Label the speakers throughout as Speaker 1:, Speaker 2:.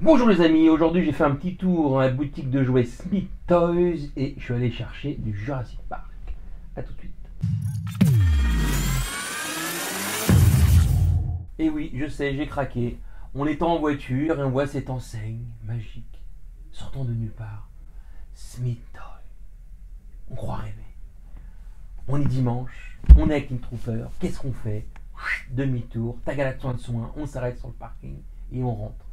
Speaker 1: Bonjour les amis, aujourd'hui j'ai fait un petit tour dans la boutique de jouets Smith Toys et je suis allé chercher du Jurassic Park. A tout de suite. Et oui, je sais, j'ai craqué. On est en voiture et on voit cette enseigne magique sortant de nulle part. Smith Toys. On croit rêver. On est dimanche, on est avec une trooper. Qu'est-ce qu'on fait? Demi-tour, tagalaction de soins, on s'arrête sur le parking et on rentre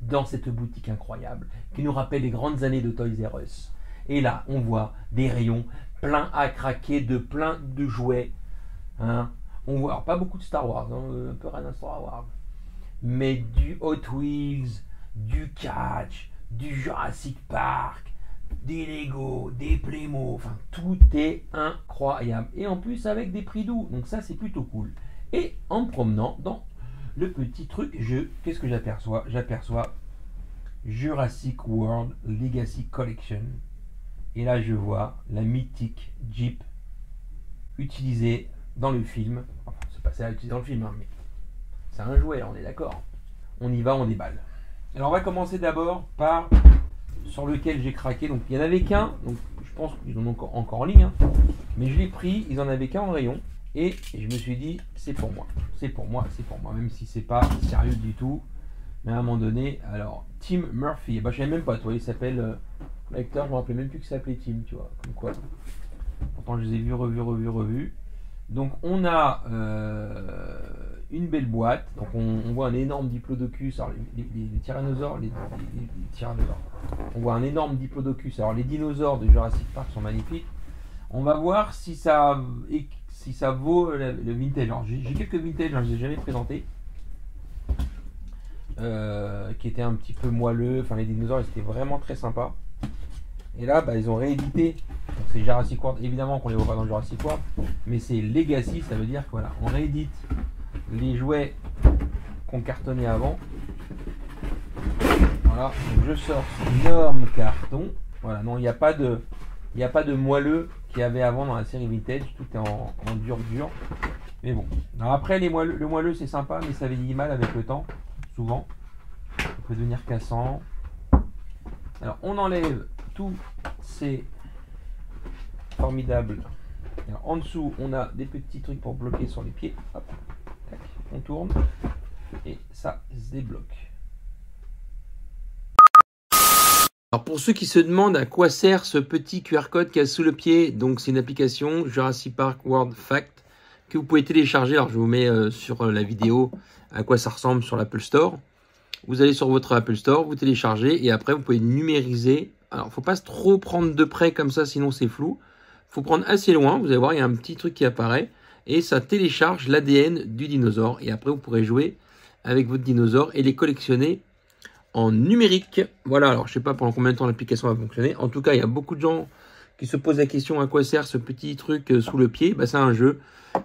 Speaker 1: dans cette boutique incroyable qui nous rappelle les grandes années de Toys R Us. Et là, on voit des rayons pleins à craquer de plein de jouets. Hein. On voit alors, pas beaucoup de Star Wars, hein, un peu rien à Star Wars, mais du Hot Wheels, du Catch, du Jurassic Park, des Lego, des Playmo, enfin tout est incroyable. Et en plus avec des prix doux, donc ça c'est plutôt cool. Et en me promenant dans le petit truc, qu'est-ce que j'aperçois? J'aperçois Jurassic World Legacy Collection. Et là, je vois la mythique Jeep utilisée dans le film. Enfin, c'est pas ça utilisée dans le film, hein, mais c'est un jouet, on est d'accord. On y va, on déballe. Alors, on va commencer d'abord par sur lequel j'ai craqué. Donc, il n'y en avait qu'un. Donc, je pense qu'ils en ont encore en ligne. Hein, mais je l'ai pris, ils en avaient qu'un en rayon. Et je me suis dit, c'est pour moi, c'est pour moi, c'est pour moi, même si c'est pas sérieux du tout. Mais à un moment donné, alors, Tim Murphy, bah, je savais même pas, toi, il s'appelle, l'acteur, je me rappelais même plus qu'il s'appelait Tim, tu vois, comme quoi. Pourtant, je les ai vus, revus. Donc, on a une belle boîte, donc on voit un énorme diplodocus, alors les tyrannosaures, les tyrannosaures. On voit un énorme diplodocus, alors les dinosaures de Jurassic Park sont magnifiques. On va voir si ça vaut le vintage. Alors, j'ai quelques vintage, hein, je ne les ai jamais présentés, qui étaient un petit peu moelleux. Enfin, les dinosaures, ils étaient vraiment très sympas. Et là, bah, ils ont réédité. Donc, c'est Jurassic World. Évidemment qu'on les voit pas dans Jurassic World, mais c'est Legacy. Ça veut dire que voilà, on réédite les jouets qu'on cartonnait avant. Voilà. Donc, je sors ce énorme carton. Voilà. Non, il n'y a pas de moelleux qu'il y avait avant dans la série vintage. Tout est en dur. Mais bon. Alors après, le moelleux, c'est sympa, mais ça vieillit mal avec le temps. Souvent. Ça peut devenir cassant. Alors, on enlève tous ces formidables. Alors, en dessous, on a des petits trucs pour bloquer sur les pieds. Hop. Tac. On tourne. Et ça se débloque. Alors pour ceux qui se demandent à quoi sert ce petit QR code qu'il y a sous le pied, donc c'est une application Jurassic Park World Fact que vous pouvez télécharger. Alors je vous mets sur la vidéo à quoi ça ressemble sur l'Apple Store. Vous allez sur votre Apple Store, vous téléchargez et après vous pouvez numériser. Alors faut pas trop prendre de près comme ça, sinon c'est flou. Faut prendre assez loin, vous allez voir, il y a un petit truc qui apparaît et ça télécharge l'ADN du dinosaure. Et après vous pourrez jouer avec votre dinosaure et les collectionner en numérique. Voilà, alors je sais pas pendant combien de temps l'application va fonctionner. En tout cas, il y a beaucoup de gens qui se posent la question à quoi sert ce petit truc sous le pied. Bah, c'est un jeu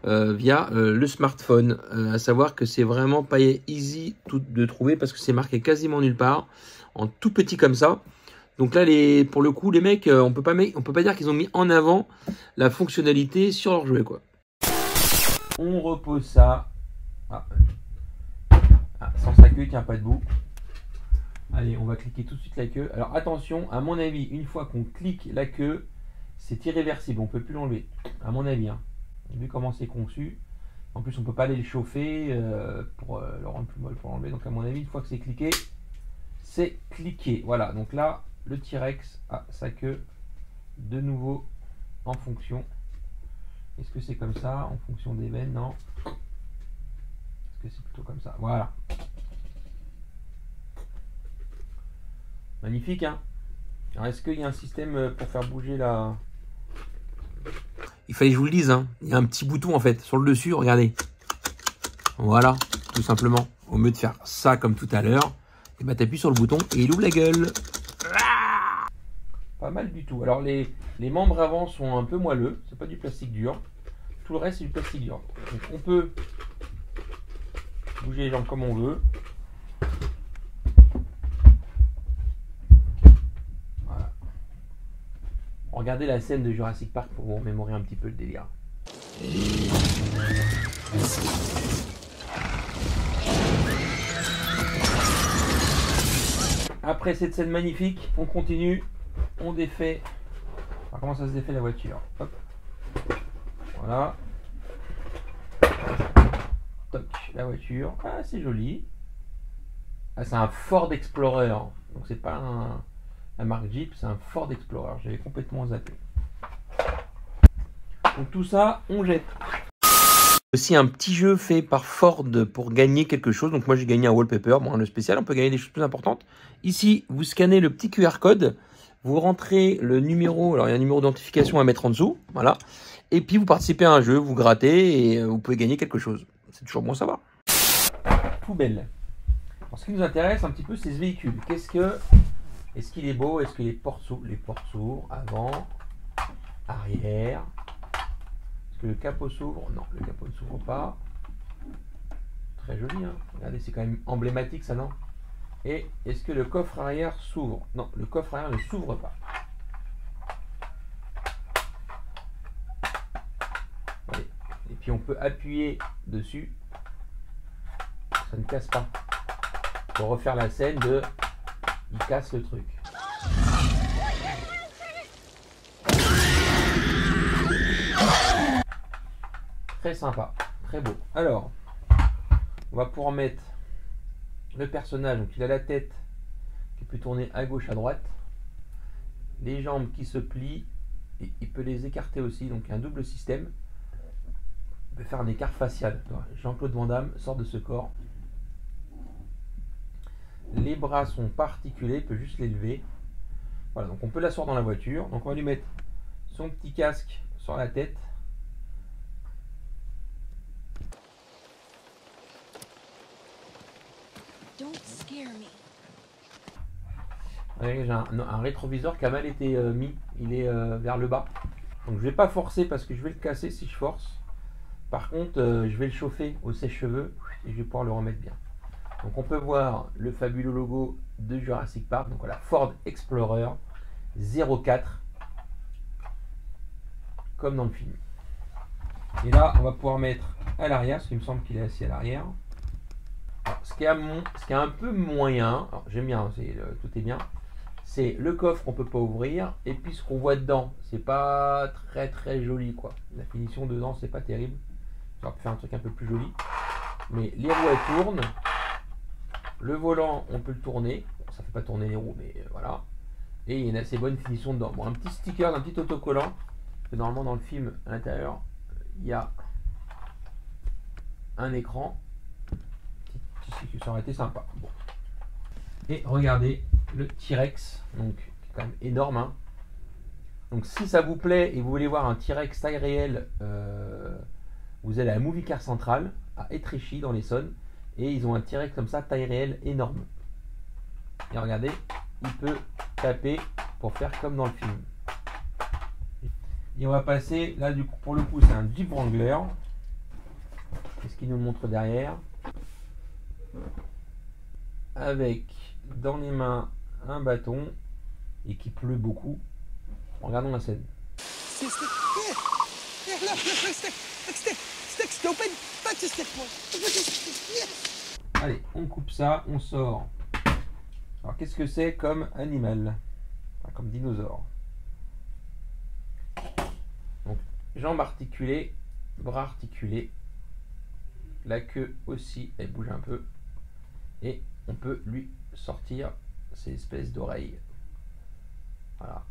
Speaker 1: via le smartphone. À savoir que c'est vraiment pas easy de trouver parce que c'est marqué quasiment nulle part, en tout petit comme ça. Donc là, pour le coup, les mecs, on peut pas dire qu'ils ont mis en avant la fonctionnalité sur leur jouet, quoi. On repose ça. Sans sa queue, il tient pas debout. Allez, on va cliquer tout de suite la queue. Alors attention, à mon avis, une fois qu'on clique la queue, c'est irréversible, on ne peut plus l'enlever. À mon avis, hein. Vu comment c'est conçu. En plus, on ne peut pas aller le chauffer pour le rendre plus molle pour l'enlever. Donc à mon avis, une fois que c'est cliqué, c'est cliqué. Voilà, donc là, le T-Rex a sa queue de nouveau en fonction. Est-ce que c'est comme ça, en fonction des veines? Non. Est-ce que c'est plutôt comme ça? Voilà. Magnifique, hein. Alors, est-ce qu'il y a un système pour faire bouger la... Il fallait que je vous le dise, hein. Il y a un petit bouton, en fait, sur le dessus, regardez. Voilà, tout simplement. Au lieu de faire ça comme tout à l'heure, et bah, t'appuies sur le bouton et il ouvre la gueule. Pas mal du tout. Alors, les membres avant sont un peu moelleux. C'est pas du plastique dur. Tout le reste, c'est du plastique dur. Donc, on peut bouger les jambes comme on veut. Regardez la scène de Jurassic Park pour vous remémorer un petit peu le délire. Après cette scène magnifique, on continue, on défait. Alors, comment ça se défait la voiture? Hop. Voilà. Toc, la voiture. Ah, c'est joli. Ah, c'est un Ford Explorer. Donc c'est pas la marque Jeep, c'est un Ford Explorer. J'avais complètement zappé. Donc tout ça, on jette. Aussi un petit jeu fait par Ford pour gagner quelque chose. Donc moi j'ai gagné un wallpaper. Bon, le spécial, on peut gagner des choses plus importantes. Ici, vous scannez le petit QR code. Vous rentrez le numéro. Alors il y a un numéro d'identification à mettre en dessous. Voilà. Et puis vous participez à un jeu, vous grattez et vous pouvez gagner quelque chose. C'est toujours bon à savoir. Poubelle. Alors, ce qui nous intéresse un petit peu, c'est ce véhicule. Est-ce qu'il est beau? Est-ce que les portes s'ouvrent avant, arrière? Est-ce que le capot s'ouvre? Non, le capot ne s'ouvre pas. Très joli, hein. Regardez, c'est quand même emblématique ça, non? Et est-ce que le coffre arrière s'ouvre? Non, le coffre arrière ne s'ouvre pas. Allez. Et puis on peut appuyer dessus. Ça ne casse pas. Pour refaire la scène de il casse le truc. Très sympa, très beau. Alors, on va pouvoir mettre le personnage. Donc il a la tête qui peut tourner à gauche, à droite. Les jambes qui se plient. Et il peut les écarter aussi. Donc il y a un double système. Il peut faire un écart facial. Jean-Claude Van Damme sort de ce corps. Les bras sont pas articulés, il peut juste les lever. Voilà, donc on peut l'asseoir dans la voiture. Donc on va lui mettre son petit casque sur la tête.
Speaker 2: Don't scare me.
Speaker 1: J'ai un rétroviseur qui a mal été mis. Il est vers le bas. Donc je vais pas forcer parce que je vais le casser si je force. Par contre, je vais le chauffer au sèche-cheveux et je vais pouvoir le remettre bien. Donc on peut voir le fabuleux logo de Jurassic Park. Donc voilà, Ford Explorer 04, comme dans le film. Et là, on va pouvoir mettre à l'arrière, parce qu'il me semble qu'il est assis à l'arrière. Ce qui est un peu moyen, j'aime bien, tout est bien, c'est le coffre qu'on peut pas ouvrir, et puis ce qu'on voit dedans, c'est pas très joli quoi. La finition dedans, c'est pas terrible. J'aurais pu faire un truc un peu plus joli. Mais les roues elles tournent. Le volant, on peut le tourner. Bon, ça fait pas tourner les roues, mais voilà. Et il y a une assez bonne finition dedans. Bon, un petit sticker, un petit autocollant. Que normalement, dans le film, à l'intérieur, il y a un écran. Ça aurait été sympa. Bon. Et regardez le T-Rex, donc qui est quand même énorme. Hein. Donc si ça vous plaît et vous voulez voir un T-Rex taille réelle, vous allez à Movie Car Central, à Étréchy, dans l'Essonne. Et ils ont un T-Rex comme ça, taille réelle, énorme. Et regardez, il peut taper pour faire comme dans le film. Et on va passer, là du coup, pour le coup, c'est un Jeep Wrangler. Qu'est-ce qu'il nous montre derrière? Avec dans les mains un bâton et qui pleut beaucoup. Regardons la scène. Allez, on coupe ça, on sort. Alors qu'est-ce que c'est comme animal? Enfin, comme dinosaure. Donc jambes articulées, bras articulés. La queue aussi, elle bouge un peu. Et on peut lui sortir ces espèces d'oreilles. Voilà.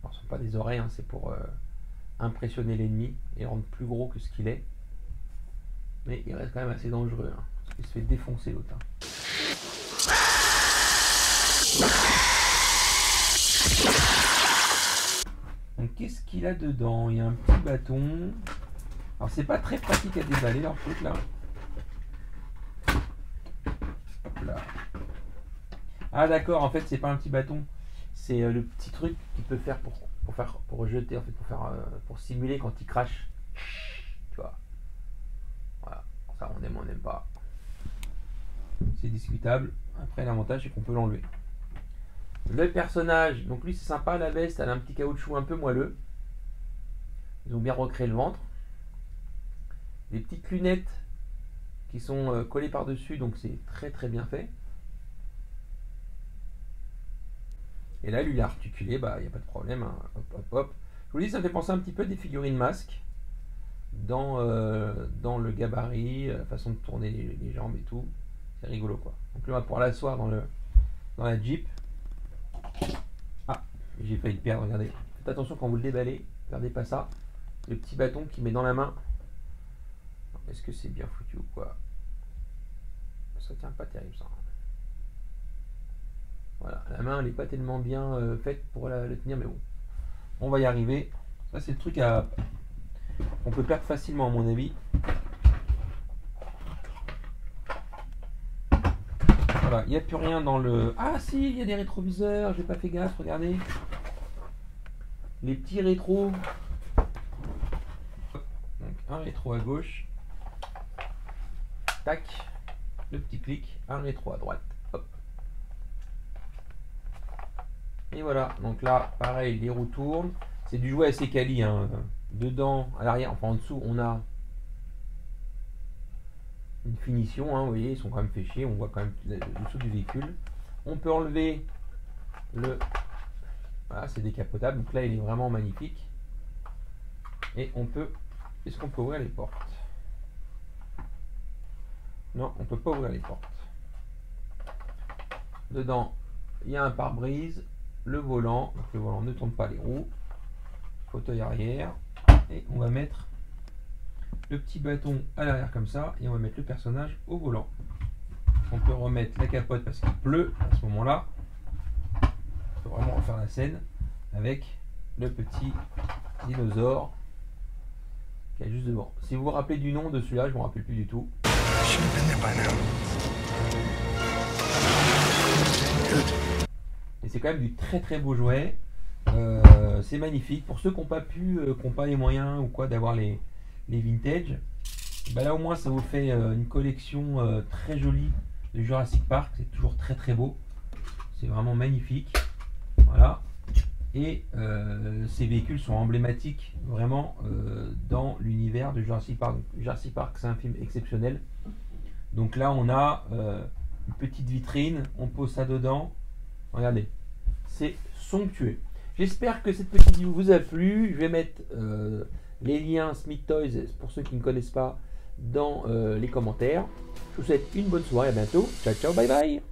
Speaker 1: Alors, ce ne sont pas des oreilles, hein, c'est pour impressionner l'ennemi et le rendre plus gros que ce qu'il est. Mais il reste quand même assez dangereux, hein, parce qu'il se fait défoncer l'autre. Hein. Donc qu'est-ce qu'il a dedans? Il y a un petit bâton. Alors c'est pas très pratique à déballer leur truc là. Hop là. Ah d'accord, en fait c'est pas un petit bâton. C'est le petit truc qu'il peut faire pour jeter, en fait, pour simuler quand il crache. Tu vois. Voilà. Ça on n'aime pas. C'est discutable. Après l'avantage c'est qu'on peut l'enlever. Le personnage, donc lui c'est sympa, la veste, elle a un petit caoutchouc un peu moelleux. Ils ont bien recréé le ventre. Des petites lunettes qui sont collées par dessus, donc c'est très bien fait. Et là, lui, il a articulé, bah, il n'y a pas de problème. Hein. Hop, hop, hop. Je vous dis, ça me fait penser un petit peu à des figurines masques dans le gabarit, la façon de tourner les jambes et tout. C'est rigolo, quoi. Donc là, on va pouvoir l'asseoir dans la Jeep. Ah, j'ai failli le perdre, regardez. Faites attention quand vous le déballez, ne perdez pas ça. Le petit bâton qu'il met dans la main. Est-ce que c'est bien foutu ou quoi? Ça tient pas terrible, ça. Voilà, la main elle n'est pas tellement bien faite pour le tenir, mais bon, on va y arriver. Ça c'est le truc on peut perdre facilement à mon avis. Voilà, il n'y a plus rien dans le... Ah si, il y a des rétroviseurs, j'ai pas fait gaffe, regardez. Les petits rétros. Donc un rétro à gauche. Tac, le petit clic, un rétro à droite. Hop. Et voilà, donc là, pareil, les roues tournent. C'est du jouet assez quali. Hein. Dedans, à l'arrière, enfin en dessous, on a une finition. Hein, vous voyez, ils sont quand même fait chier. On voit quand même le dessous du véhicule. On peut enlever le... Voilà, c'est décapotable. Donc là, il est vraiment magnifique. Et on peut... Est-ce qu'on peut ouvrir les portes? Non, on peut pas ouvrir les portes. Dedans, il y a un pare-brise. Le volant, donc le volant ne tourne pas les roues, fauteuil arrière, et on va mettre le petit bâton à l'arrière comme ça, et on va mettre le personnage au volant. On peut remettre la capote parce qu'il pleut à ce moment-là. On peut vraiment refaire la scène avec le petit dinosaure qui est juste devant. Si vous vous rappelez du nom de celui-là, je ne me rappelle plus du tout. Et c'est quand même du très très beau jouet. C'est magnifique. Pour ceux qui n'ont pas les moyens ou quoi d'avoir les vintage, bah là au moins ça vous fait une collection très jolie de Jurassic Park. C'est toujours très très beau. C'est vraiment magnifique. Voilà. Et ces véhicules sont emblématiques vraiment dans l'univers de Jurassic Park. Donc, Jurassic Park, c'est un film exceptionnel. Donc là on a une petite vitrine, on pose ça dedans. Regardez, c'est somptueux. J'espère que cette petite vidéo vous a plu. Je vais mettre les liens Smith Toys, pour ceux qui ne connaissent pas, dans les commentaires. Je vous souhaite une bonne soirée, à bientôt. Ciao, ciao, bye bye.